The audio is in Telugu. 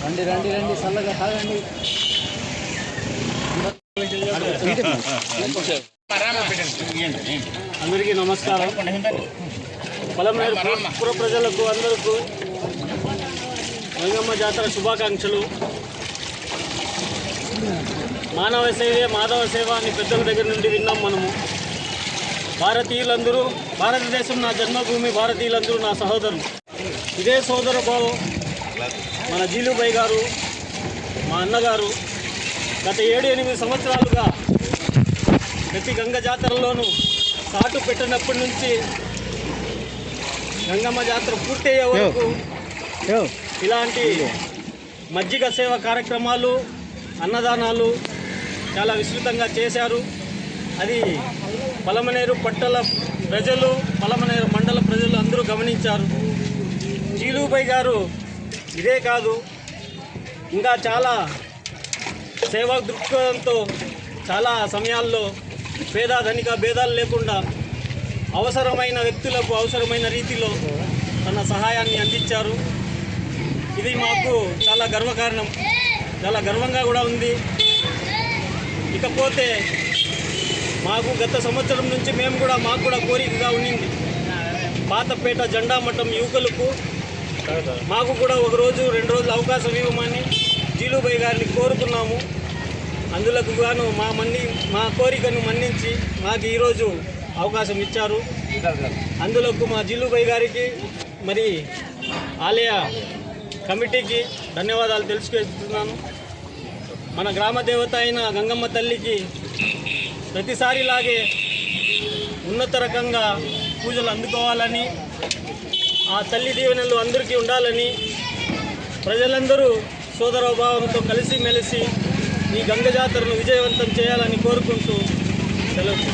రండి రండి రండి చల్లగా తాగండి. అందరికీ నమస్కారం. పలమనేరు పుర ప్రజలకు అందరికీ గంగమ్మ జాతర శుభాకాంక్షలు. మానవ సేవే మాధవ సేవ అని పెద్దల దగ్గర నుండి విన్నాం మనము. భారతీయులందరూ, భారతదేశం నా జన్మభూమి, భారతీయులందరూ నా సహోదరులు. ఇదే సోదర భావం మన జీలుబాయ్ గారు, మా అన్నగారు గత 7-8 సంవత్సరాలుగా ప్రతి గంగ జాతరలోనూ సాటు పెట్టినప్పటి నుంచి గంగమ్మ జాతర పూర్తయ్యే వరకు ఇలాంటి మజ్జిగ సేవ కార్యక్రమాలు, అన్నదానాలు చాలా విస్తృతంగా చేశారు. అది పలమనేరు పట్టణ ప్రజలు, పలమనేరు మండల ప్రజలు అందరూ గమనించారు. జీలుబాయ్ గారు ఇదే కాదు, ఇంకా చాలా సేవా దృక్పథంతో చాలా సమయాల్లో పేద ధనిక భేదాలు లేకుండా అవసరమైన వ్యక్తులకు అవసరమైన రీతిలో తన సహాయాన్ని అందించారు. ఇది మాకు చాలా గర్వకారణం, చాలా గర్వంగా కూడా ఉంది. ఇకపోతే మాకు గత సంవత్సరం నుంచి మాకు కూడా కోరికగా ఉండింది. పాతపేట జెండా మఠం యువకులకు మాకు కూడా 1 రోజు 2 రోజులు అవకాశం ఇవ్వమని జీలుబాయ్ గారిని కోరుకున్నాము. అందులకు గాను మా కోరికను మన్నించి మాకు ఈరోజు అవకాశం ఇచ్చారు. అందులోకి మా జీలుబాయ్ గారికి మరి ఆలయ కమిటీకి ధన్యవాదాలు తెలుసుకుంటున్నాను. మన గ్రామ దేవత అయిన గంగమ్మ తల్లికి ప్రతిసారిలాగే ఉన్నత రకంగా పూజలు అందుకోవాలని, ఆ తల్లి దీవెనలు అందరికీ ఉండాలని, ప్రజలందరూ సోదరభావంతో కలిసిమెలిసి ఈ గంగ జాతరను విజయవంతం చేయాలని కోరుకుంటూ సెలవు.